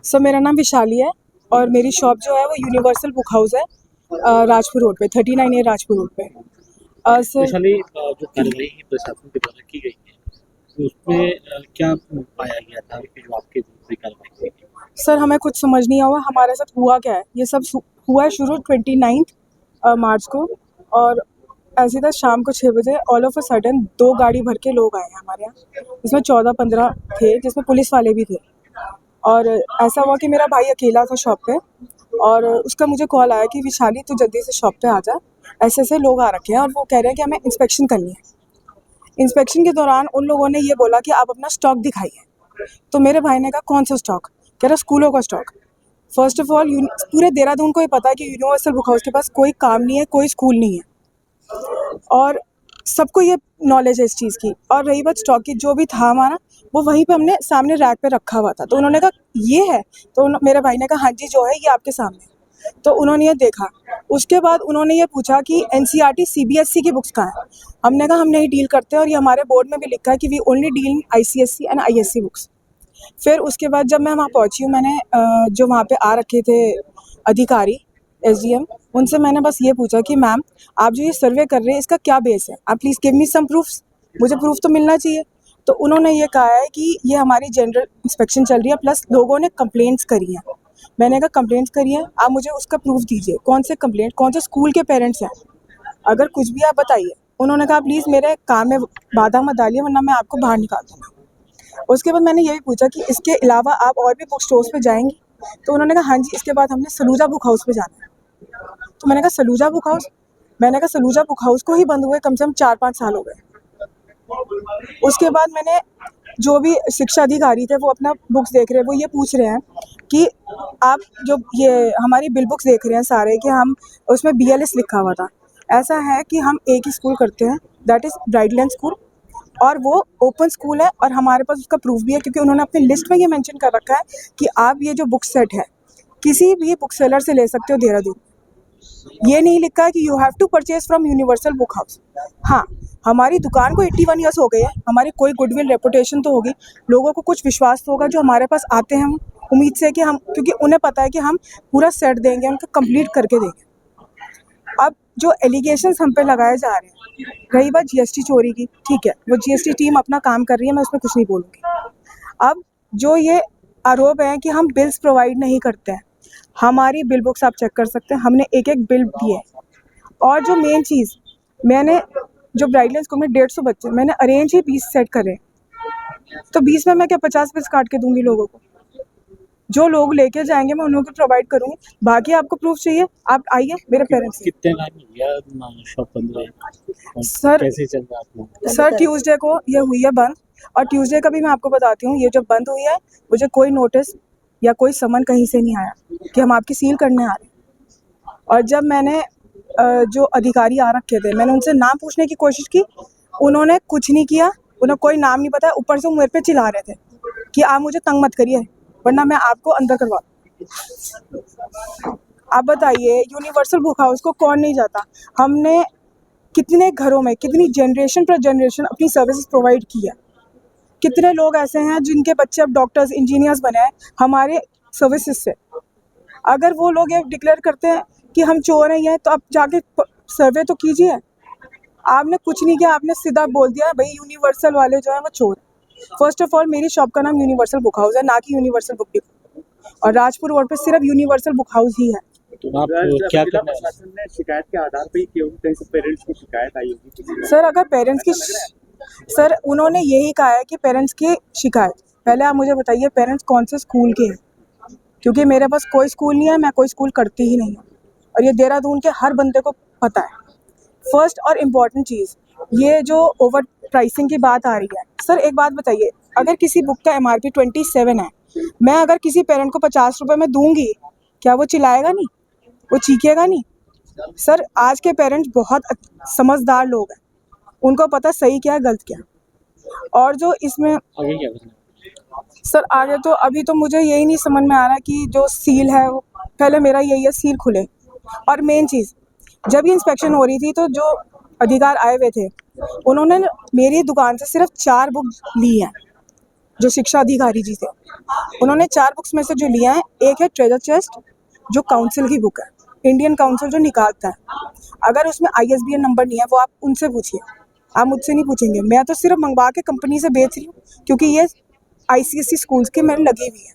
Sir मेरा नाम विशाली है और मेरी शॉप जो है वो यूनिवर्सल बुक हाउस है, राजपुर रोड पे, 39 ए राजपुर रोड पे। सर विशाली, जो कार्रवाई प्रशासन के द्वारा की गई है उसमें क्या पाया गया था कि जो आपके विरुद्ध भी कार्रवाई की गई? सर हमें कुछ समझ नहीं हुआ हमारे साथ हुआ क्या है। ये सब हुआ है शुरू 29 मार्च को, और ऐसे था शाम को 6 बजे ऑल ऑफ अ सडन 2 गाड़ी भर के लोग आए हैं हमारे यहाँ, जिसमें 14-15 थे, जिसमें पुलिस वाले भी थे। और ऐसा हुआ कि मेरा भाई अकेला था शॉप पे, और उसका मुझे कॉल आया कि विशाली तू जल्दी से शॉप पे आ जा, ऐसे ऐसे लोग आ रखे हैं और वो कह रहे हैं कि हमें इंस्पेक्शन करनी है। इंस्पेक्शन के दौरान उन लोगों ने ये बोला कि आप अपना स्टॉक दिखाइए। तो मेरे भाई ने कहा कौन सा स्टॉक? कह रहा स्कूलों का स्टॉक। फर्स्ट ऑफ ऑल पूरे देहरादून को ये पता है कि यूनिवर्सल बुक हाउस के पास कोई काम नहीं है, कोई स्कूल नहीं है, और सबको ये नॉलेज है इस चीज़ की। और रही बात स्टॉक की, जो भी था हमारा वो वहीं पे हमने सामने रैक पे रखा हुआ था। तो उन्होंने कहा ये है, तो मेरे भाई ने कहा हाँ जी जो है ये आपके सामने। तो उन्होंने ये देखा। उसके बाद उन्होंने ये पूछा कि एनसीईआरटी सीबीएसई की बुक्स कहाँ हैं। हमने कहा हम नहीं डील करते, और ये हमारे बोर्ड में भी लिखा है कि we only deal in ICSE and ISC books. फिर उसके बाद जब मैं वहाँ पहुँची हूँ, मैंने जो वहाँ पे आ रखे थे अधिकारी एसडीएम, उनसे मैंने बस ये पूछा कि मैम आप जो ये सर्वे कर रहे हैं इसका क्या बेस है, आप please give me some proofs, मुझे प्रूफ तो मिलना चाहिए। तो उन्होंने ये कहा है कि ये हमारी जनरल इंस्पेक्शन चल रही है, प्लस लोगों ने कंप्लेंट्स करी हैं। मैंने कहा कंप्लेंट्स करी हैं, आप मुझे उसका प्रूफ दीजिए, कौन से कंप्लेंट, कौन से स्कूल के पेरेंट्स हैं, अगर कुछ भी आप बताइए। उन्होंने कहा प्लीज़ मेरे काम में बाधा मत डालिए वरना मैं आपको बाहर निकाल दूँगा। उसके बाद मैंने यही पूछा कि इसके अलावा आप और भी बुक स्टोर्स पे जाएंगी? तो उन्होंने कहा हाँ जी, इसके बाद हमने सलूजा बुक हाउस पे जाना है। तो मैंने कहा सलूजा बुक हाउस? मैंने कहा सलूजा बुक हाउस को ही बंद हुए कम से कम 4-5 साल हो गए। उसके बाद मैंने जो भी शिक्षा अधिकारी थे वो अपना बुक्स देख रहे हैं, वो ये पूछ रहे हैं कि आप जो ये हमारी बिल बुक्स देख रहे हैं सारे, कि हम उसमें बीएलएस लिखा हुआ था। ऐसा है कि हम एक ही स्कूल करते हैं, दैट इज़ ब्राइटलैंड स्कूल, और वो ओपन स्कूल है, और हमारे पास उसका प्रूफ भी है क्योंकि उन्होंने अपनी लिस्ट में ये मेंशन कर रखा है कि आप ये जो बुक सेट है किसी भी बुक सेलर से ले सकते हो देहरादून। ये नहीं लिखा है कि you have to purchase from universal book house. हाँ, हमारी दुकान को 81 ईयर्स हो गए हैं, हमारी कोई गुडविल रेपुटेशन तो होगी, लोगों को कुछ विश्वास तो होगा जो हमारे पास आते हैं हम उम्मीद से कि हम, क्योंकि उन्हें पता है कि हम पूरा सेट देंगे, उनको कंप्लीट करके देंगे। अब जो एलिगेशंस हम पे लगाए जा रहे हैं, रही बात जीएसटी चोरी की, ठीक है, वो जीएसटी टीम अपना काम कर रही है, मैं उसमें कुछ नहीं बोलूँगी। अब जो ये आरोप है कि हम बिल्स प्रोवाइड नहीं करते हैं, हमारी बिल बुक्स आप चेक कर सकते हैं, हमने एक-एक बिल दिए। और जो मेन चीज़, मैंने जो ब्राइडल स्कूल में 150 बच्चे मैंने अरेंज ही 20 सेट करे, तो 20 में मैं क्या 50 पीस काट के दूँगी लोगों को? जो लोग लेके जाएँगे मैं उन्हें को प्रोवाइड करूँगी। बाकी आपको प्रूफ चाहिए, आप आइए मेरे पेरेंट्स। कितने टाइम हो गया शॉप बंद हुए? सर कैसे चल रहा है आप लोग? सर ट्यूसडे को ये हुई है बंद, और ट्यूसडे का भी मैं आपको बताती हूँ, ये जब बंद हुई है मुझे कोई नोटिस या कोई समन कहीं से नहीं आया कि हम आपकी सील करने आ रहे हैं। और जब मैंने जो अधिकारी आ रखे थे मैंने उनसे नाम पूछने की कोशिश की, उन्होंने कुछ नहीं किया, उन्हें कोई नाम नहीं बताया, ऊपर से वो मेरे पे चिल्ला रहे थे कि आप मुझे तंग मत करिए वरना मैं आपको अंदर करवा दूँ। आप बताइए यूनिवर्सल बुक हाउस को कौन नहीं जाता? हमने कितने घरों में कितनी जनरेशन पर जनरेशन अपनी सर्विसेज प्रोवाइड की है। कितने लोग ऐसे हैं जिनके बच्चे अब डॉक्टर्स इंजीनियर्स बने हैं हमारे सर्विसेज से। अगर वो लोग ये डिक्लेयर करते हैं कि हम चोर हैं ये, तो आप जाके सर्वे तो कीजिए। आपने कुछ नहीं किया, आपने सीधा बोल दिया भाई यूनिवर्सल वाले जो है वो चोर हैं। फर्स्ट ऑफ ऑल मेरी शॉप का नाम यूनिवर्सल बुक हाउस है, ना कि यूनिवर्सल बुक डिपो, और राजपुर रोड पे सिर्फ यूनिवर्सल बुक हाउस ही है। तो आप क्या करना है? प्रशासन ने शिकायत के आधार पे ही क्यों कहीं से पेरेंट्स की शिकायत आई होगी? सर अगर पेरेंट्स की सर उन्होंने यही कहा है कि पेरेंट्स की शिकायत, पहले आप मुझे बताइए पेरेंट्स कौन से स्कूल के हैं, क्योंकि मेरे पास कोई स्कूल नहीं है, मैं कोई स्कूल करती ही नहीं हूँ, और ये देहरादून के हर बंदे को पता है। फर्स्ट और इम्पॉर्टेंट चीज़, ये जो ओवर प्राइसिंग की बात आ रही है, सर एक बात बताइए, अगर किसी बुक का MRP 27 है, मैं अगर किसी पेरेंट को 50 रुपये में दूंगी, क्या वो चिल्लाएगा नहीं, वो चीखेगा नहीं? सर आज के पेरेंट्स बहुत समझदार लोग हैं, उनको पता सही क्या है गलत क्या है। और जो इसमें आगे क्या करना है? सर आगे तो अभी तो मुझे यही नहीं समझ में आ रहा कि जो सील है वो पहले मेरा यही है, सील खुले। और मेन चीज़, जब ये इंस्पेक्शन हो रही थी तो जो अधिकार आए हुए थे उन्होंने मेरी दुकान से सिर्फ 4 बुक ली हैं। जो शिक्षा अधिकारी जी थे उन्होंने 4 बुक्स में से जो लिया है, एक है ट्रेजर चेस्ट जो काउंसिल की बुक है, इंडियन काउंसिल जो निकालता है। अगर उसमें ISBN नंबर नहीं है वो आप उनसे पूछिए, आप मुझसे नहीं पूछेंगे। मैं तो सिर्फ मंगवा के कंपनी से बेच रही हूँ क्योंकि ये ICSE स्कूल्स के मेरे लगी हुई है।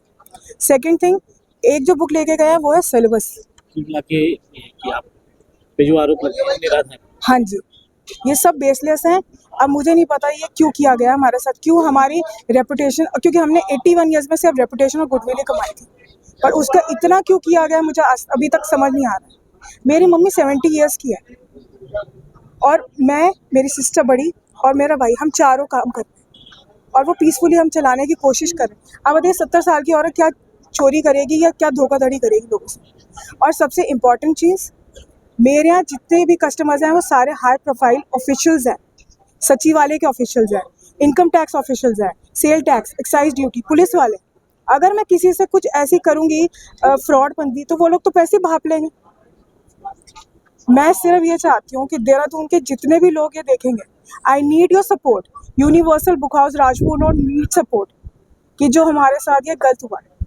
सेकेंड थिंग, एक जो बुक लेके गया है वो है सिलेबस। कुल मिला के ये है कि आप पे जो आरोप लगे हैं निराधार हैं। हाँ जी, ये सब बेसलेस हैं। अब मुझे नहीं पता ये क्यों किया गया हमारे साथ, क्यों हमारी रेपुटेशन, क्योंकि हमने 81 ईयर्स में सिर्फ रेपुटेशन और गुडविल ही कमाई थी, पर उसका इतना क्यों किया गया मुझे अभी तक समझ नहीं आ रहा। मेरी मम्मी 70 ईयर्स की है और मैं, मेरी सिस्टर बड़ी और मेरा भाई, हम चारों काम करते हैं और वो पीसफुली हम चलाने की कोशिश कर रहे हैं। अब बताइए 70 साल की औरत क्या चोरी करेगी या क्या धोखाधड़ी करेगी लोगों से। और सबसे इम्पॉर्टेंट चीज़, मेरे यहाँ जितने भी कस्टमर्स हैं वो सारे हाई प्रोफाइल ऑफिशियल्स हैं, सचिवालय के ऑफिशियल्स हैं, इनकम टैक्स ऑफिशियल्स हैं, sale tax, excise duty, police वाले। अगर मैं किसी से कुछ ऐसी करूँगी फ्रॉड बंदी तो वो लोग तो पैसे भाप लेंगे। मैं सिर्फ ये चाहती हूँ कि देहरादून के जितने भी लोग ये देखेंगे, I need your support. Universal book house Rajput और नीड सपोर्ट कि जो हमारे साथ ये गलत हुआ है।